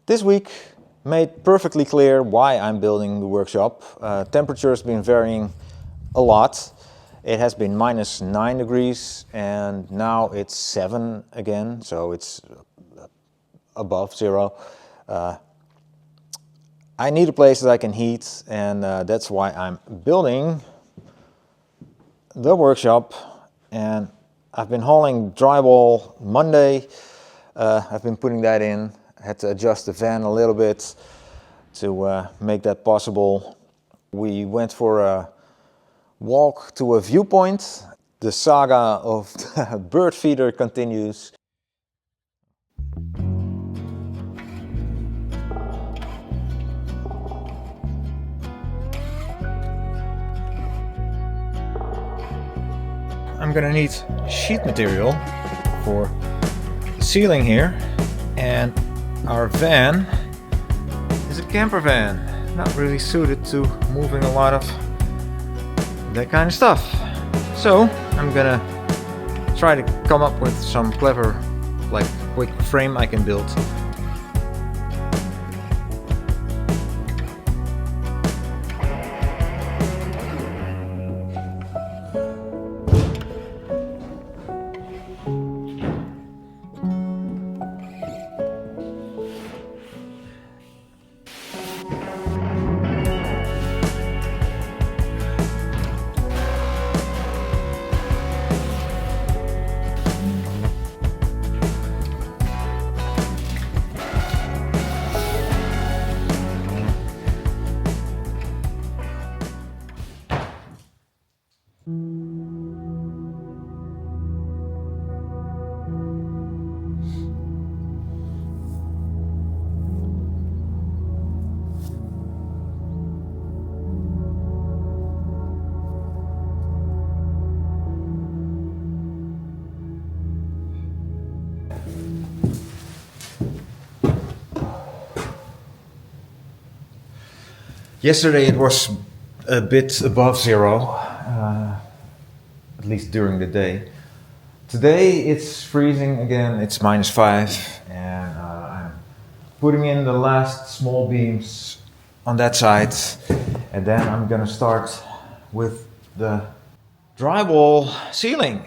This week made perfectly clear why I'm building the workshop. Temperature has been varying a lot. It has been -9 degrees and now it's 7 again, so it's above 0. I need a place that I can heat, and that's why I'm building the workshop. And I've been hauling drywall Monday. I've been putting that in. I had to adjust the van a little bit to make that possible. We went for a walk to a viewpoint. The saga of the bird feeder continues. I'm gonna need sheet material for the ceiling here, and our van is a camper van, not really suited to moving a lot of that kind of stuff. So I'm gonna try to come up with some clever, quick frame I can build. Yesterday it was a bit above 0, at least during the day. Today it's freezing again, it's -5, and I'm putting in the last small beams on that side, and then I'm gonna start with the drywall ceiling.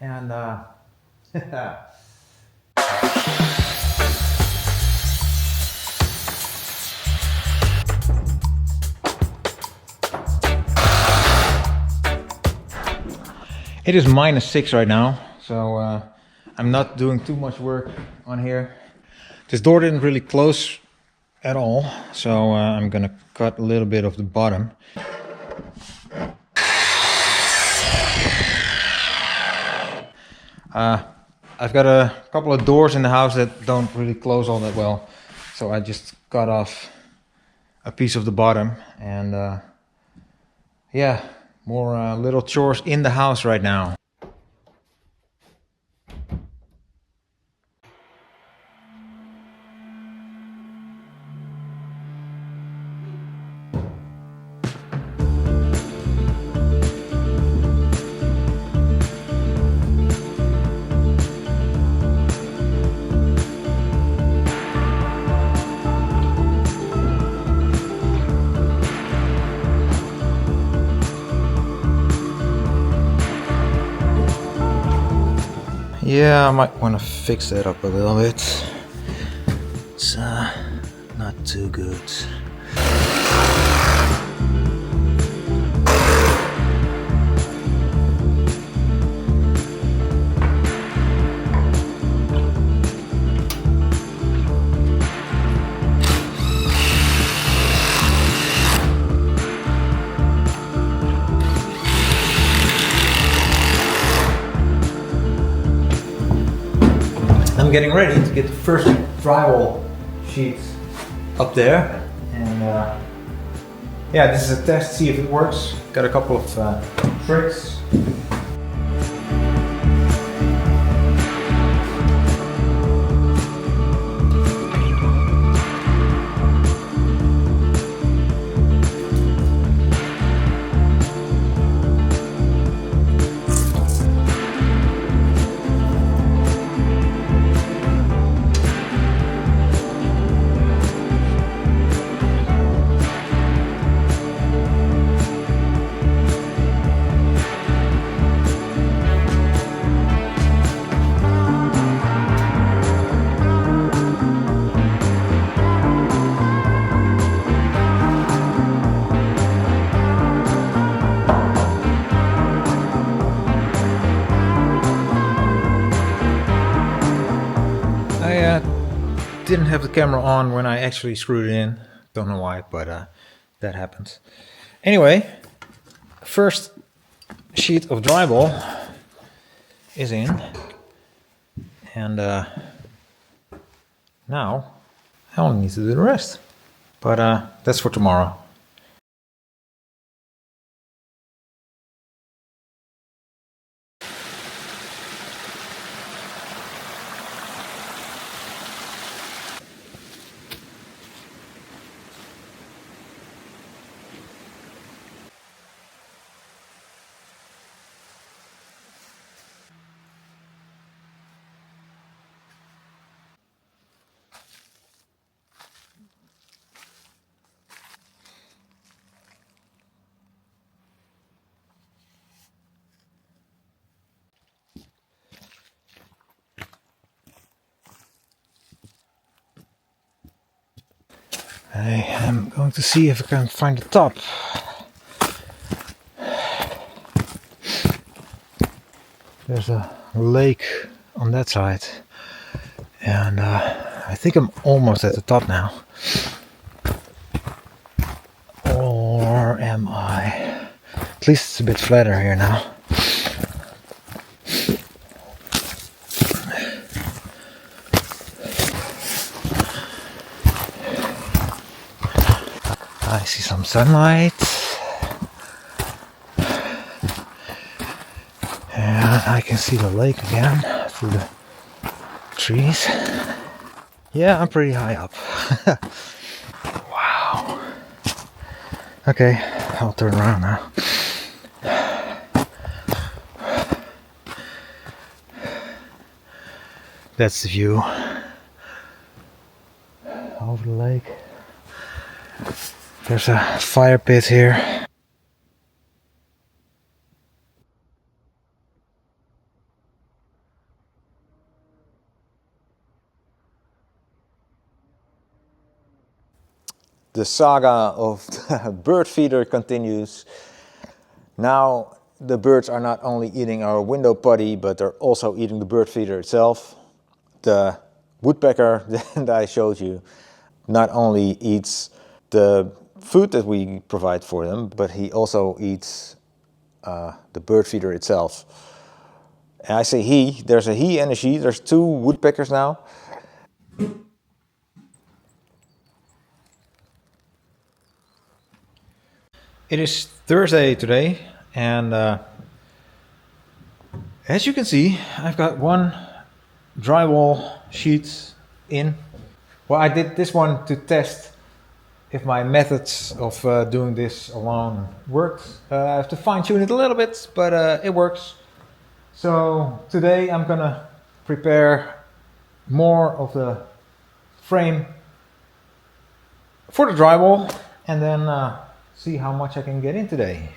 And it is -6 right now, so I'm not doing too much work on here. This door didn't really close at all, so I'm gonna cut a little bit of the bottom. I've got a couple of doors in the house that don't really close all that well, so I just cut off a piece of the bottom, and yeah. More little chores in the house right now. Yeah, I might want to fix that up a little bit. It's not too good. I'm getting ready to get the first drywall sheets up there, and yeah, this is a test, see if it works. Got a couple of tricks. didn't have the camera on when I actually screwed it in. Don't know why, but that happens. Anyway, first sheet of drywall is in, and now I only need to do the rest. But that's for tomorrow. I am going to see if I can find the top. There's a lake on that side, and I think I'm almost at the top now. Or am I? At least it's a bit flatter here now. I see some sunlight, and I can see the lake again through the trees. Yeah, I'm pretty high up. Wow. Okay, I'll turn around now. That's the view over the lake. There's a fire pit here. The saga of the bird feeder continues. Now the birds are not only eating our window putty, but they're also eating the bird feeder itself. The woodpecker that I showed you not only eats the food that we provide for them, but he also eats the bird feeder itself. And I say he, there's a he and a she, there's two woodpeckers now. It is Thursday today, and as you can see, I've got one drywall sheet in. Well, I did this one to test if my methods of doing this alone worked. I have to fine-tune it a little bit, but it works. So today I'm gonna prepare more of the frame for the drywall, and then see how much I can get in today.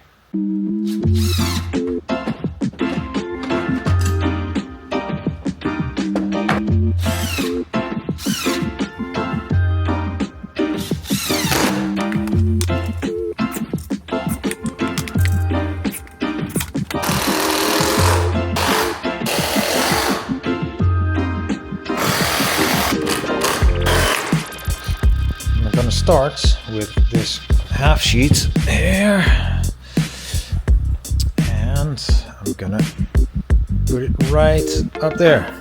I'm gonna start with this half sheet here, and I'm gonna put it right up there.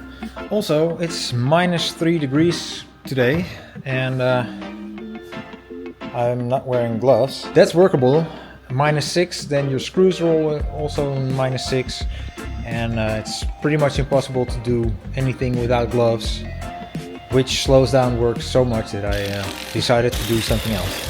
Also, it's -3 degrees today, and I'm not wearing gloves. That's workable. -6, then your screws are also -6, and it's pretty much impossible to do anything without gloves, which slows down work so much that I decided to do something else.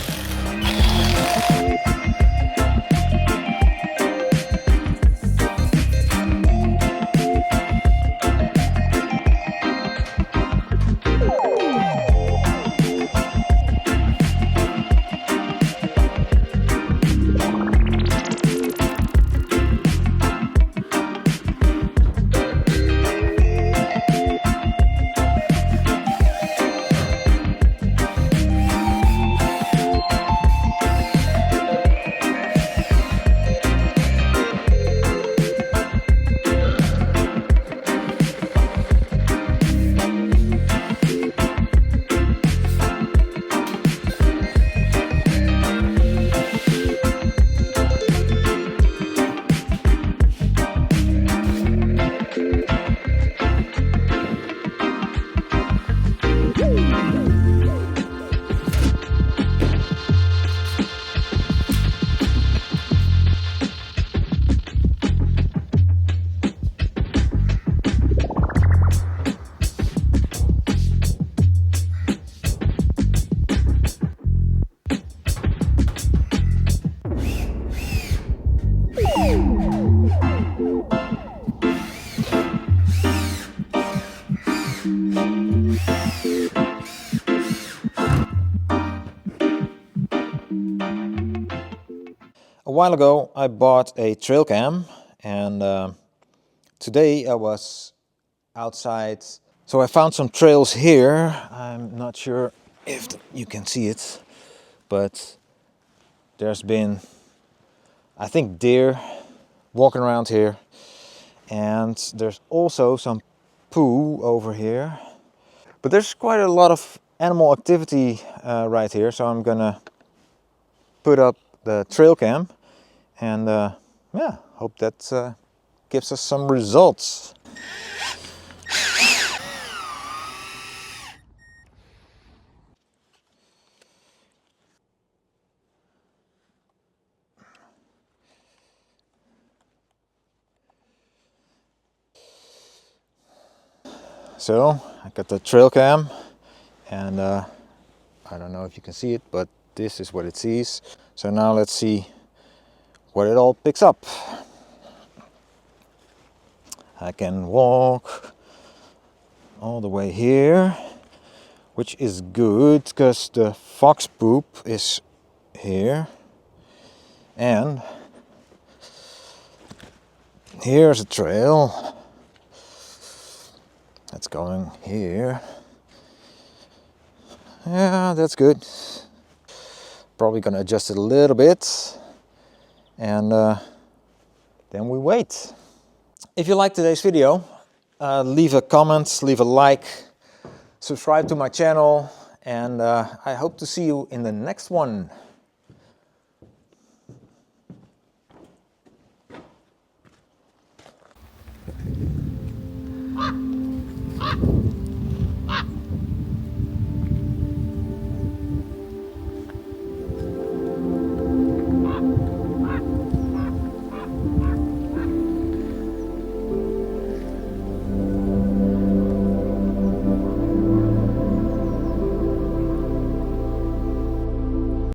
A while ago I bought a trail cam, and today I was outside, so I found some trails here. I'm not sure if you can see it, but there's been, I think, deer walking around here, and there's also some poo over here. But there's quite a lot of animal activity right here, so I'm gonna put up the trail cam and yeah, hope that gives us some results. So I got the trail cam, and I don't know if you can see it, but this is what it sees. So now let's see what it all picks up. I can walk all the way here, which is good because the fox poop is here, and here's a trail that's going here. Yeah, that's good. Probably gonna adjust it a little bit, and then we wait. If you liked today's video, leave a comment, leave a like, subscribe to my channel, and I hope to see you in the next one.